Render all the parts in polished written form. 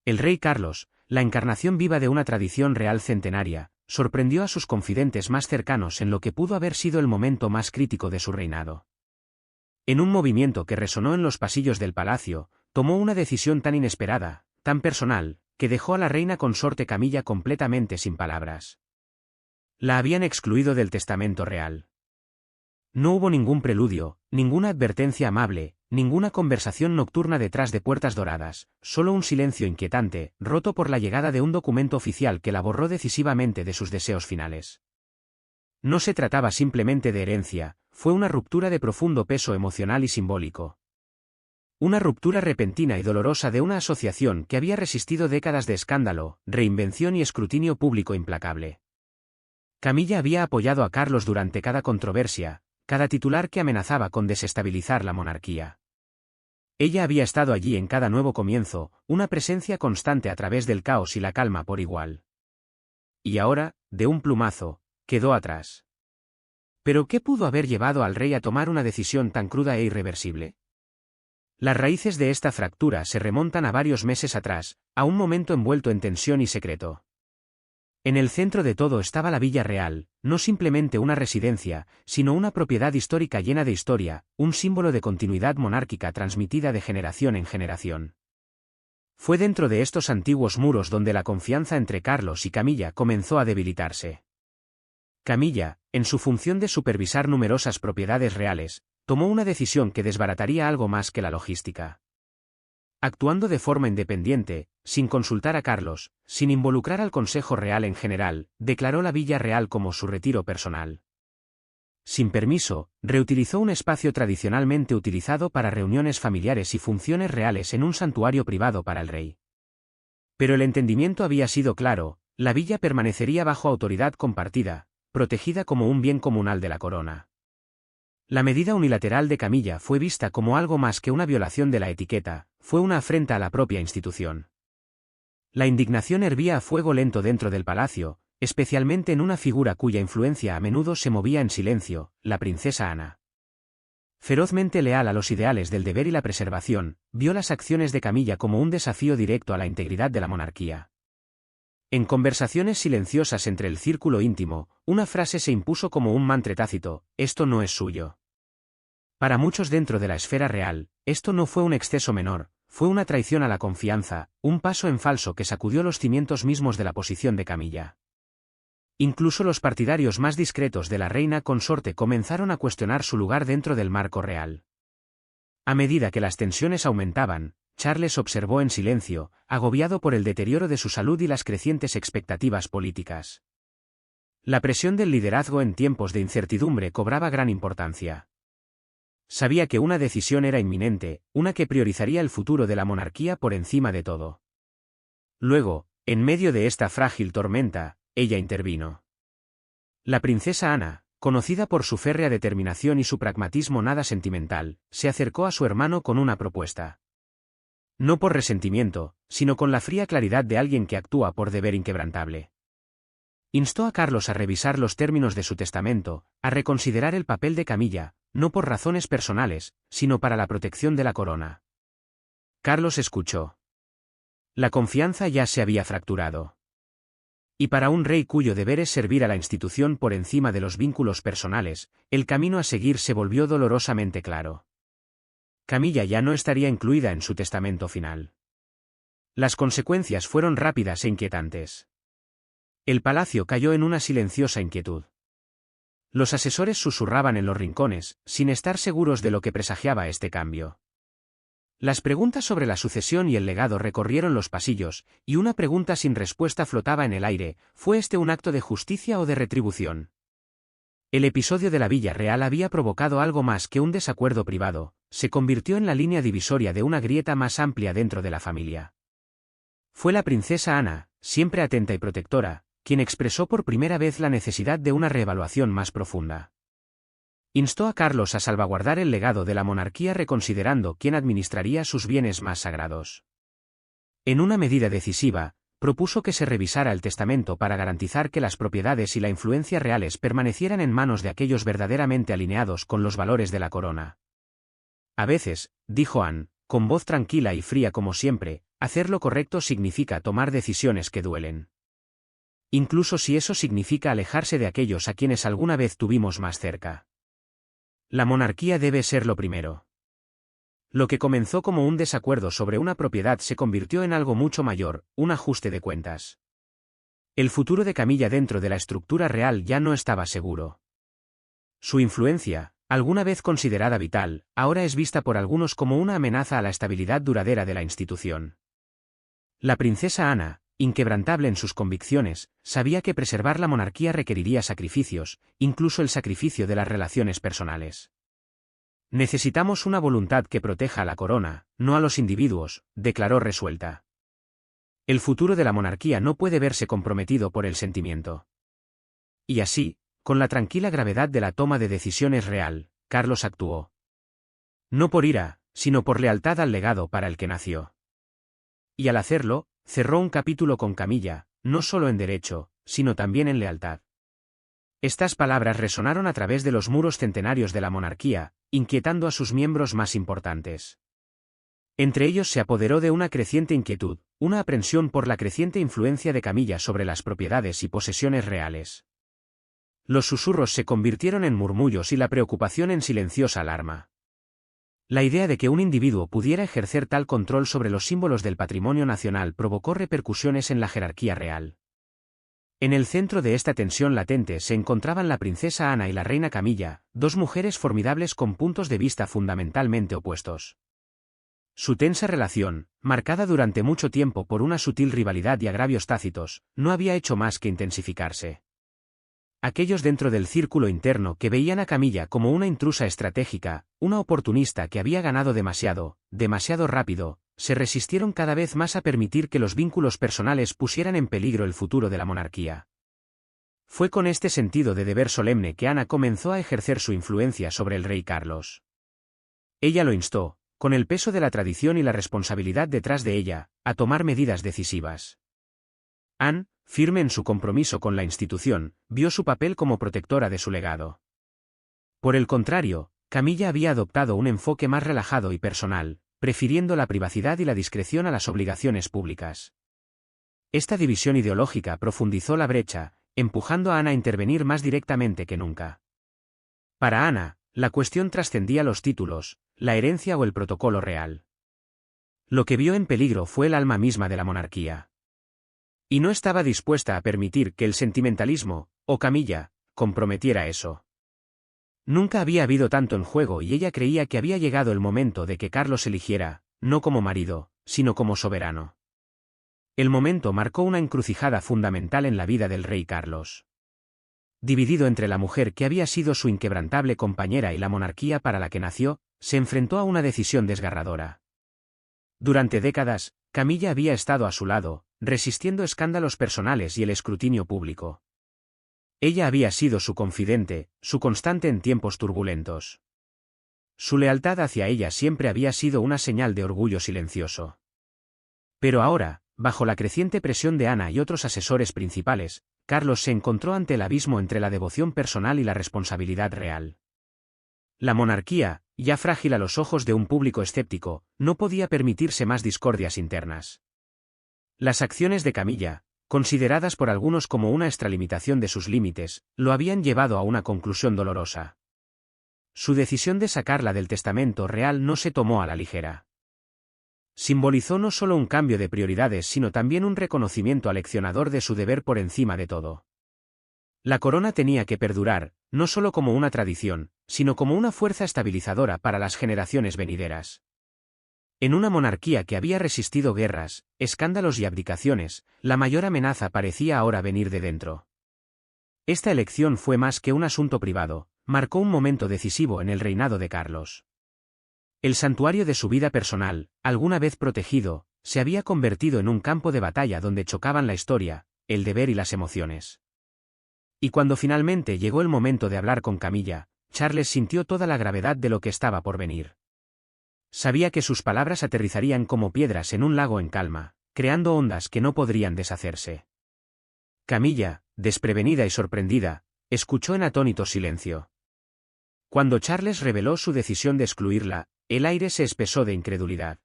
El rey Carlos, la encarnación viva de una tradición real centenaria, sorprendió a sus confidentes más cercanos en lo que pudo haber sido el momento más crítico de su reinado. En un movimiento que resonó en los pasillos del palacio, tomó una decisión tan inesperada, tan personal, que dejó a la reina consorte Camilla completamente sin palabras. La habían excluido del testamento real. No hubo ningún preludio, ninguna advertencia amable, ninguna conversación nocturna detrás de puertas doradas, solo un silencio inquietante, roto por la llegada de un documento oficial que la borró decisivamente de sus deseos finales. No se trataba simplemente de herencia, fue una ruptura de profundo peso emocional y simbólico. Una ruptura repentina y dolorosa de una asociación que había resistido décadas de escándalo, reinvención y escrutinio público implacable. Camilla había apoyado a Carlos durante cada controversia, cada titular que amenazaba con desestabilizar la monarquía. Ella había estado allí en cada nuevo comienzo, una presencia constante a través del caos y la calma por igual. Y ahora, de un plumazo, quedó atrás. ¿Pero qué pudo haber llevado al rey a tomar una decisión tan cruda e irreversible? Las raíces de esta fractura se remontan a varios meses atrás, a un momento envuelto en tensión y secreto. En el centro de todo estaba la Villa Real, no simplemente una residencia, sino una propiedad histórica llena de historia, un símbolo de continuidad monárquica transmitida de generación en generación. Fue dentro de estos antiguos muros donde la confianza entre Carlos y Camilla comenzó a debilitarse. Camilla, en su función de supervisar numerosas propiedades reales, tomó una decisión que desbarataría algo más que la logística. Actuando de forma independiente, sin consultar a Carlos, sin involucrar al Consejo Real en general, declaró la Villa Real como su retiro personal. Sin permiso, reutilizó un espacio tradicionalmente utilizado para reuniones familiares y funciones reales en un santuario privado para el rey. Pero el entendimiento había sido claro, la villa permanecería bajo autoridad compartida, protegida como un bien comunal de la corona. La medida unilateral de Camilla fue vista como algo más que una violación de la etiqueta, fue una afrenta a la propia institución. La indignación hervía a fuego lento dentro del palacio, especialmente en una figura cuya influencia a menudo se movía en silencio, la princesa Ana. Ferozmente leal a los ideales del deber y la preservación, vio las acciones de Camilla como un desafío directo a la integridad de la monarquía. En conversaciones silenciosas entre el círculo íntimo, una frase se impuso como un mantra tácito: esto no es suyo. Para muchos dentro de la esfera real, esto no fue un exceso menor, fue una traición a la confianza, un paso en falso que sacudió los cimientos mismos de la posición de Camilla. Incluso los partidarios más discretos de la reina consorte comenzaron a cuestionar su lugar dentro del marco real. A medida que las tensiones aumentaban, Charles observó en silencio, agobiado por el deterioro de su salud y las crecientes expectativas políticas. La presión del liderazgo en tiempos de incertidumbre cobraba gran importancia. Sabía que una decisión era inminente, una que priorizaría el futuro de la monarquía por encima de todo. Luego, en medio de esta frágil tormenta, ella intervino. La princesa Ana, conocida por su férrea determinación y su pragmatismo nada sentimental, se acercó a su hermano con una propuesta. No por resentimiento, sino con la fría claridad de alguien que actúa por deber inquebrantable. Instó a Carlos a revisar los términos de su testamento, a reconsiderar el papel de Camilla, no por razones personales, sino para la protección de la corona. Carlos escuchó. La confianza ya se había fracturado. Y para un rey cuyo deber es servir a la institución por encima de los vínculos personales, el camino a seguir se volvió dolorosamente claro. Camilla ya no estaría incluida en su testamento final. Las consecuencias fueron rápidas e inquietantes. El palacio cayó en una silenciosa inquietud. Los asesores susurraban en los rincones, sin estar seguros de lo que presagiaba este cambio. Las preguntas sobre la sucesión y el legado recorrieron los pasillos, y una pregunta sin respuesta flotaba en el aire: ¿fue este un acto de justicia o de retribución? El episodio de la Villa Real había provocado algo más que un desacuerdo privado, se convirtió en la línea divisoria de una grieta más amplia dentro de la familia. Fue la princesa Ana, siempre atenta y protectora, quien expresó por primera vez la necesidad de una reevaluación más profunda. Instó a Carlos a salvaguardar el legado de la monarquía reconsiderando quién administraría sus bienes más sagrados. En una medida decisiva, propuso que se revisara el testamento para garantizar que las propiedades y la influencia reales permanecieran en manos de aquellos verdaderamente alineados con los valores de la corona. A veces, dijo Anne, con voz tranquila y fría como siempre, hacer lo correcto significa tomar decisiones que duelen. Incluso si eso significa alejarse de aquellos a quienes alguna vez tuvimos más cerca. La monarquía debe ser lo primero. Lo que comenzó como un desacuerdo sobre una propiedad se convirtió en algo mucho mayor, un ajuste de cuentas. El futuro de Camilla dentro de la estructura real ya no estaba seguro. Su influencia, alguna vez considerada vital, ahora es vista por algunos como una amenaza a la estabilidad duradera de la institución. La princesa Ana, inquebrantable en sus convicciones, sabía que preservar la monarquía requeriría sacrificios, incluso el sacrificio de las relaciones personales. Necesitamos una voluntad que proteja a la corona, no a los individuos, declaró resuelta. El futuro de la monarquía no puede verse comprometido por el sentimiento. Y así, con la tranquila gravedad de la toma de decisiones real, Carlos actuó. No por ira, sino por lealtad al legado para el que nació. Y al hacerlo, cerró un capítulo con Camilla, no solo en derecho, sino también en lealtad. Estas palabras resonaron a través de los muros centenarios de la monarquía, inquietando a sus miembros más importantes. Entre ellos se apoderó de una creciente inquietud, una aprensión por la creciente influencia de Camilla sobre las propiedades y posesiones reales. Los susurros se convirtieron en murmullos y la preocupación en silenciosa alarma. La idea de que un individuo pudiera ejercer tal control sobre los símbolos del patrimonio nacional provocó repercusiones en la jerarquía real. En el centro de esta tensión latente se encontraban la princesa Ana y la reina Camilla, dos mujeres formidables con puntos de vista fundamentalmente opuestos. Su tensa relación, marcada durante mucho tiempo por una sutil rivalidad y agravios tácitos, no había hecho más que intensificarse. Aquellos dentro del círculo interno que veían a Camilla como una intrusa estratégica, una oportunista que había ganado demasiado rápido, se resistieron cada vez más a permitir que los vínculos personales pusieran en peligro el futuro de la monarquía. Fue con este sentido de deber solemne que Ana comenzó a ejercer su influencia sobre el rey Carlos. Ella lo instó, con el peso de la tradición y la responsabilidad detrás de ella, a tomar medidas decisivas. Anne, firme en su compromiso con la institución, vio su papel como protectora de su legado. Por el contrario, Camilla había adoptado un enfoque más relajado y personal, prefiriendo la privacidad y la discreción a las obligaciones públicas. Esta división ideológica profundizó la brecha, empujando a Ana a intervenir más directamente que nunca. Para Ana, la cuestión trascendía los títulos, la herencia o el protocolo real. Lo que vio en peligro fue el alma misma de la monarquía. Y no estaba dispuesta a permitir que el sentimentalismo, o Camilla, comprometiera eso. Nunca había habido tanto en juego y ella creía que había llegado el momento de que Carlos eligiera, no como marido, sino como soberano. El momento marcó una encrucijada fundamental en la vida del rey Carlos. Dividido entre la mujer que había sido su inquebrantable compañera y la monarquía para la que nació, se enfrentó a una decisión desgarradora. Durante décadas, Camilla había estado a su lado, resistiendo escándalos personales y el escrutinio público. Ella había sido su confidente, su constante en tiempos turbulentos. Su lealtad hacia ella siempre había sido una señal de orgullo silencioso. Pero ahora, bajo la creciente presión de Ana y otros asesores principales, Carlos se encontró ante el abismo entre la devoción personal y la responsabilidad real. La monarquía, ya frágil a los ojos de un público escéptico, no podía permitirse más discordias internas. Las acciones de Camilla, consideradas por algunos como una extralimitación de sus límites, lo habían llevado a una conclusión dolorosa. Su decisión de sacarla del testamento real no se tomó a la ligera. Simbolizó no solo un cambio de prioridades sino también un reconocimiento aleccionador de su deber por encima de todo. La corona tenía que perdurar, no solo como una tradición, sino como una fuerza estabilizadora para las generaciones venideras. En una monarquía que había resistido guerras, escándalos y abdicaciones, la mayor amenaza parecía ahora venir de dentro. Esta elección fue más que un asunto privado, marcó un momento decisivo en el reinado de Carlos. El santuario de su vida personal, alguna vez protegido, se había convertido en un campo de batalla donde chocaban la historia, el deber y las emociones. Y cuando finalmente llegó el momento de hablar con Camilla, Charles sintió toda la gravedad de lo que estaba por venir. Sabía que sus palabras aterrizarían como piedras en un lago en calma, creando ondas que no podrían deshacerse. Camilla, desprevenida y sorprendida, escuchó en atónito silencio. Cuando Charles reveló su decisión de excluirla, el aire se espesó de incredulidad.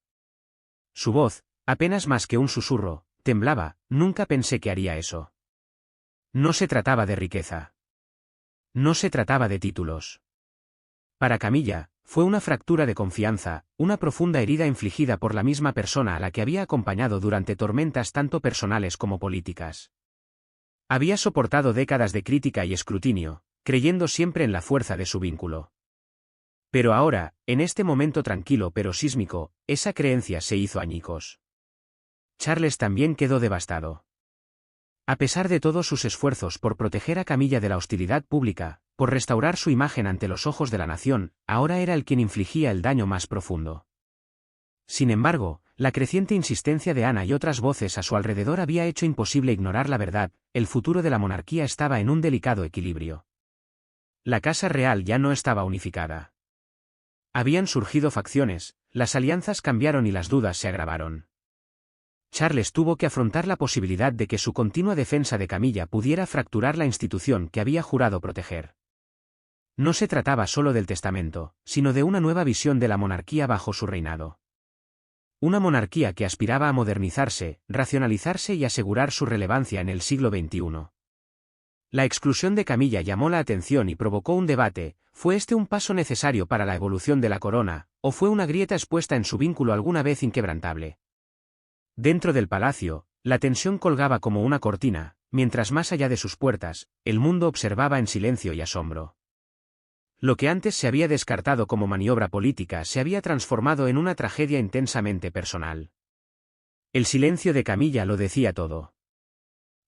Su voz, Apenas más que un susurro, temblaba, nunca pensé que haría eso. No se trataba de riqueza. No se trataba de títulos. Para Camilla, fue una fractura de confianza, una profunda herida infligida por la misma persona a la que había acompañado durante tormentas tanto personales como políticas. Había soportado décadas de crítica y escrutinio, creyendo siempre en la fuerza de su vínculo. Pero ahora, en este momento tranquilo pero sísmico, esa creencia se hizo añicos. Charles también quedó devastado. A pesar de todos sus esfuerzos por proteger a Camilla de la hostilidad pública, por restaurar su imagen ante los ojos de la nación, ahora era él quien infligía el daño más profundo. Sin embargo, la creciente insistencia de Ana y otras voces a su alrededor había hecho imposible ignorar la verdad: el futuro de la monarquía estaba en un delicado equilibrio. La Casa Real ya no estaba unificada. Habían surgido facciones, las alianzas cambiaron y las dudas se agravaron. Charles tuvo que afrontar la posibilidad de que su continua defensa de Camilla pudiera fracturar la institución que había jurado proteger. No se trataba solo del testamento, sino de una nueva visión de la monarquía bajo su reinado. Una monarquía que aspiraba a modernizarse, racionalizarse y asegurar su relevancia en el siglo XXI. La exclusión de Camilla llamó la atención y provocó un debate: ¿fue este un paso necesario para la evolución de la corona, o fue una grieta expuesta en su vínculo alguna vez inquebrantable? Dentro del palacio, la tensión colgaba como una cortina, mientras más allá de sus puertas, el mundo observaba en silencio y asombro. Lo que antes se había descartado como maniobra política se había transformado en una tragedia intensamente personal. El silencio de Camilla lo decía todo.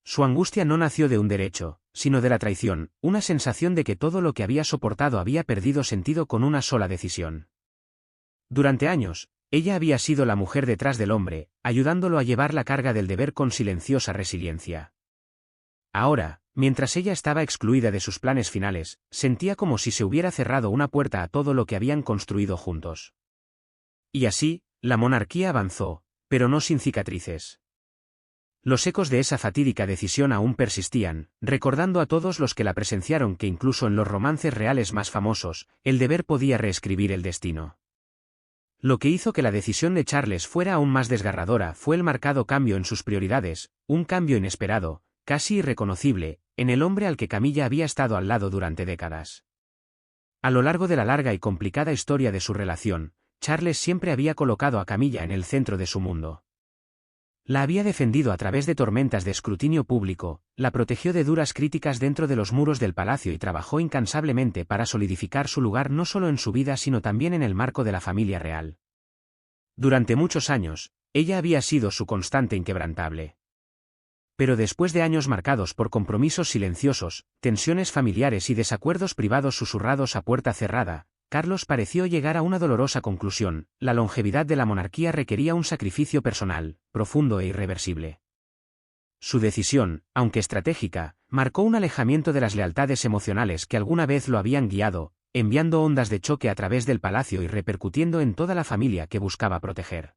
Su angustia no nació de un derecho, sino de la traición, una sensación de que todo lo que había soportado había perdido sentido con una sola decisión. Durante años, ella había sido la mujer detrás del hombre, ayudándolo a llevar la carga del deber con silenciosa resiliencia. Ahora, mientras ella estaba excluida de sus planes finales, sentía como si se hubiera cerrado una puerta a todo lo que habían construido juntos. Y así, la monarquía avanzó, pero no sin cicatrices. Los ecos de esa fatídica decisión aún persistían, recordando a todos los que la presenciaron que incluso en los romances reales más famosos, el deber podía reescribir el destino. Lo que hizo que la decisión de Charles fuera aún más desgarradora fue el marcado cambio en sus prioridades, un cambio inesperado, casi irreconocible, en el hombre al que Camilla había estado al lado durante décadas. A lo largo de la larga y complicada historia de su relación, Charles siempre había colocado a Camilla en el centro de su mundo. La había defendido a través de tormentas de escrutinio público, la protegió de duras críticas dentro de los muros del palacio y trabajó incansablemente para solidificar su lugar no solo en su vida sino también en el marco de la familia real. Durante muchos años, ella había sido su constante inquebrantable. Pero después de años marcados por compromisos silenciosos, tensiones familiares y desacuerdos privados susurrados a puerta cerrada, Carlos pareció llegar a una dolorosa conclusión: la longevidad de la monarquía requería un sacrificio personal, profundo e irreversible. Su decisión, aunque estratégica, marcó un alejamiento de las lealtades emocionales que alguna vez lo habían guiado, enviando ondas de choque a través del palacio y repercutiendo en toda la familia que buscaba proteger.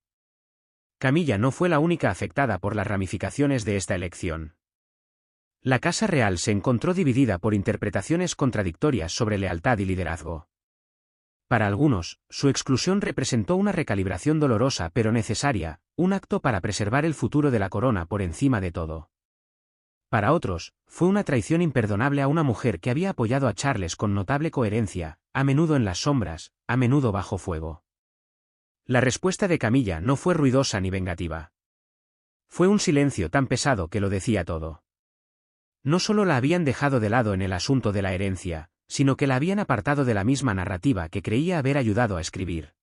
Camilla no fue la única afectada por las ramificaciones de esta elección. La Casa Real se encontró dividida por interpretaciones contradictorias sobre lealtad y liderazgo. Para algunos, su exclusión representó una recalibración dolorosa pero necesaria, un acto para preservar el futuro de la corona por encima de todo. Para otros, fue una traición imperdonable a una mujer que había apoyado a Charles con notable coherencia, a menudo en las sombras, a menudo bajo fuego. La respuesta de Camilla no fue ruidosa ni vengativa. Fue un silencio tan pesado que lo decía todo. No solo la habían dejado de lado en el asunto de la herencia, sino que la habían apartado de la misma narrativa que creía haber ayudado a escribir.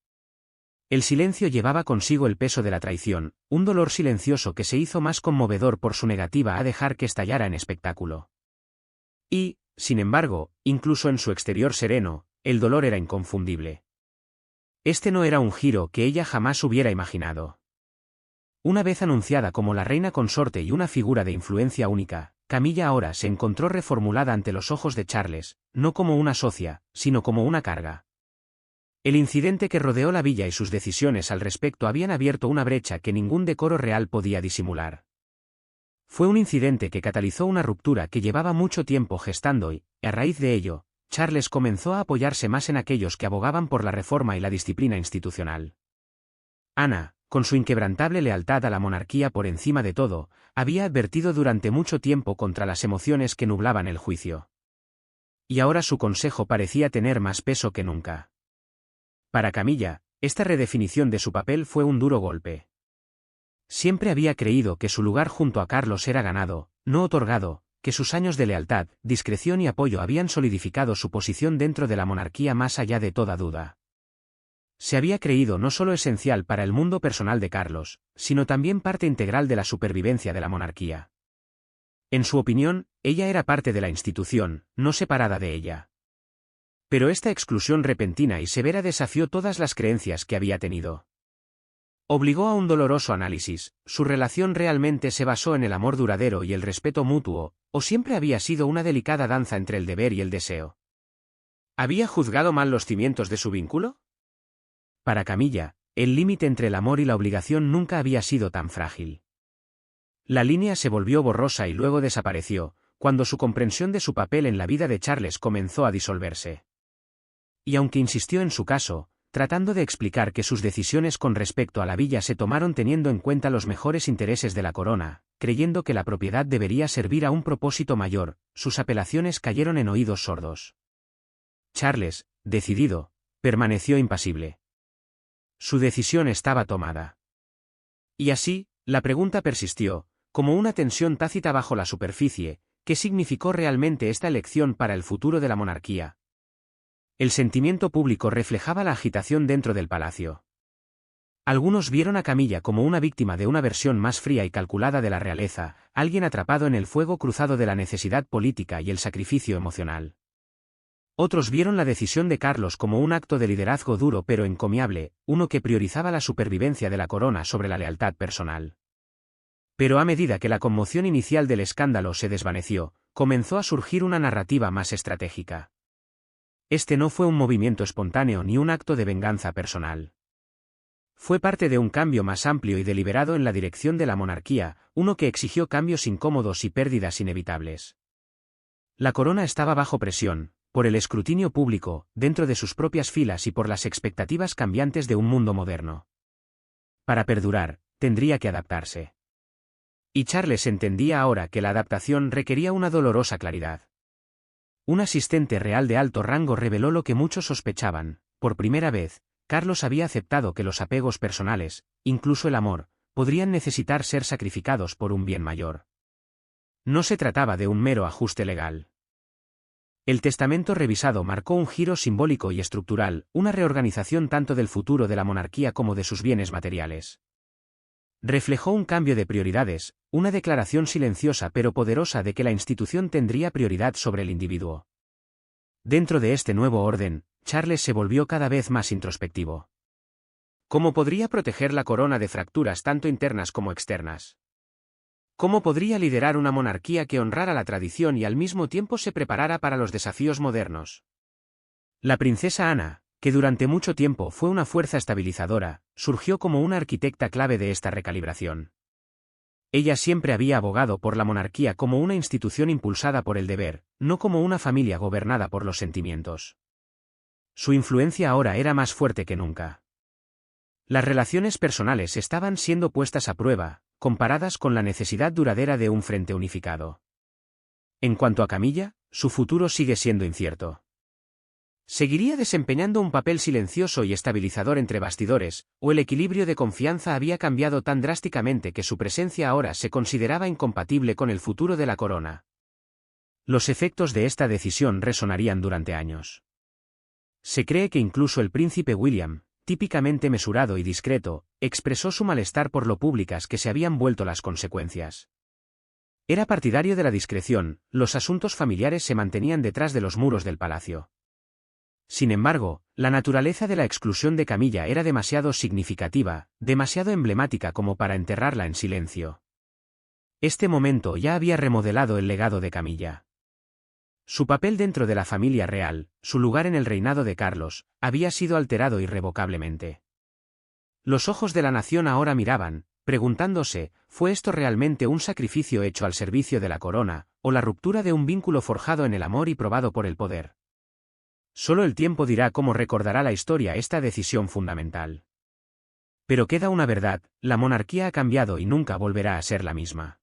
El silencio llevaba consigo el peso de la traición, un dolor silencioso que se hizo más conmovedor por su negativa a dejar que estallara en espectáculo. Y, sin embargo, incluso en su exterior sereno, el dolor era inconfundible. Este no era un giro que ella jamás hubiera imaginado. Una vez anunciada como la reina consorte y una figura de influencia única, Camilla ahora se encontró reformulada ante los ojos de Charles, no como una socia, sino como una carga. El incidente que rodeó la villa y sus decisiones al respecto habían abierto una brecha que ningún decoro real podía disimular. Fue un incidente que catalizó una ruptura que llevaba mucho tiempo gestando y, a raíz de ello, Charles comenzó a apoyarse más en aquellos que abogaban por la reforma y la disciplina institucional. Ana, con su inquebrantable lealtad a la monarquía por encima de todo, había advertido durante mucho tiempo contra las emociones que nublaban el juicio. Y ahora su consejo parecía tener más peso que nunca. Para Camilla, esta redefinición de su papel fue un duro golpe. Siempre había creído que su lugar junto a Carlos era ganado, no otorgado, que sus años de lealtad, discreción y apoyo habían solidificado su posición dentro de la monarquía más allá de toda duda. Se había creído no solo esencial para el mundo personal de Carlos, sino también parte integral de la supervivencia de la monarquía. En su opinión, ella era parte de la institución, no separada de ella. Pero esta exclusión repentina y severa desafió todas las creencias que había tenido. Obligó a un doloroso análisis: ¿su relación realmente se basó en el amor duradero y el respeto mutuo, o siempre había sido una delicada danza entre el deber y el deseo? ¿Había juzgado mal los cimientos de su vínculo? Para Camilla, el límite entre el amor y la obligación nunca había sido tan frágil. La línea se volvió borrosa y luego desapareció, cuando su comprensión de su papel en la vida de Charles comenzó a disolverse. Y aunque insistió en su caso, tratando de explicar que sus decisiones con respecto a la villa se tomaron teniendo en cuenta los mejores intereses de la corona, creyendo que la propiedad debería servir a un propósito mayor, sus apelaciones cayeron en oídos sordos. Charles, decidido, permaneció impasible. Su decisión estaba tomada. Y así, la pregunta persistió, como una tensión tácita bajo la superficie: ¿qué significó realmente esta elección para el futuro de la monarquía? El sentimiento público reflejaba la agitación dentro del palacio. Algunos vieron a Camilla como una víctima de una versión más fría y calculada de la realeza, alguien atrapado en el fuego cruzado de la necesidad política y el sacrificio emocional. Otros vieron la decisión de Carlos como un acto de liderazgo duro pero encomiable, uno que priorizaba la supervivencia de la corona sobre la lealtad personal. Pero a medida que la conmoción inicial del escándalo se desvaneció, comenzó a surgir una narrativa más estratégica. Este no fue un movimiento espontáneo ni un acto de venganza personal. Fue parte de un cambio más amplio y deliberado en la dirección de la monarquía, uno que exigió cambios incómodos y pérdidas inevitables. La corona estaba bajo presión, por el escrutinio público, dentro de sus propias filas y por las expectativas cambiantes de un mundo moderno. Para perdurar, tendría que adaptarse. Y Charles entendía ahora que la adaptación requería una dolorosa claridad. Un asistente real de alto rango reveló lo que muchos sospechaban: por primera vez, Carlos había aceptado que los apegos personales, incluso el amor, podrían necesitar ser sacrificados por un bien mayor. No se trataba de un mero ajuste legal. El testamento revisado marcó un giro simbólico y estructural, una reorganización tanto del futuro de la monarquía como de sus bienes materiales. Reflejó un cambio de prioridades, una declaración silenciosa pero poderosa de que la institución tendría prioridad sobre el individuo. Dentro de este nuevo orden, Charles se volvió cada vez más introspectivo. ¿Cómo podría proteger la corona de fracturas tanto internas como externas? ¿Cómo podría liderar una monarquía que honrara la tradición y al mismo tiempo se preparara para los desafíos modernos? La princesa Ana, que durante mucho tiempo fue una fuerza estabilizadora, surgió como una arquitecta clave de esta recalibración. Ella siempre había abogado por la monarquía como una institución impulsada por el deber, no como una familia gobernada por los sentimientos. Su influencia ahora era más fuerte que nunca. Las relaciones personales estaban siendo puestas a prueba, comparadas con la necesidad duradera de un frente unificado. En cuanto a Camilla, su futuro sigue siendo incierto. ¿Seguiría desempeñando un papel silencioso y estabilizador entre bastidores, o el equilibrio de confianza había cambiado tan drásticamente que su presencia ahora se consideraba incompatible con el futuro de la corona? Los efectos de esta decisión resonarían durante años. Se cree que incluso el príncipe William, típicamente mesurado y discreto, expresó su malestar por lo públicas que se habían vuelto las consecuencias. Era partidario de la discreción, los asuntos familiares se mantenían detrás de los muros del palacio. Sin embargo, la naturaleza de la exclusión de Camilla era demasiado significativa, demasiado emblemática como para enterrarla en silencio. Este momento ya había remodelado el legado de Camilla. Su papel dentro de la familia real, su lugar en el reinado de Carlos, había sido alterado irrevocablemente. Los ojos de la nación ahora miraban, preguntándose: ¿fue esto realmente un sacrificio hecho al servicio de la corona, o la ruptura de un vínculo forjado en el amor y probado por el poder? Solo el tiempo dirá cómo recordará la historia esta decisión fundamental. Pero queda una verdad, la monarquía ha cambiado y nunca volverá a ser la misma.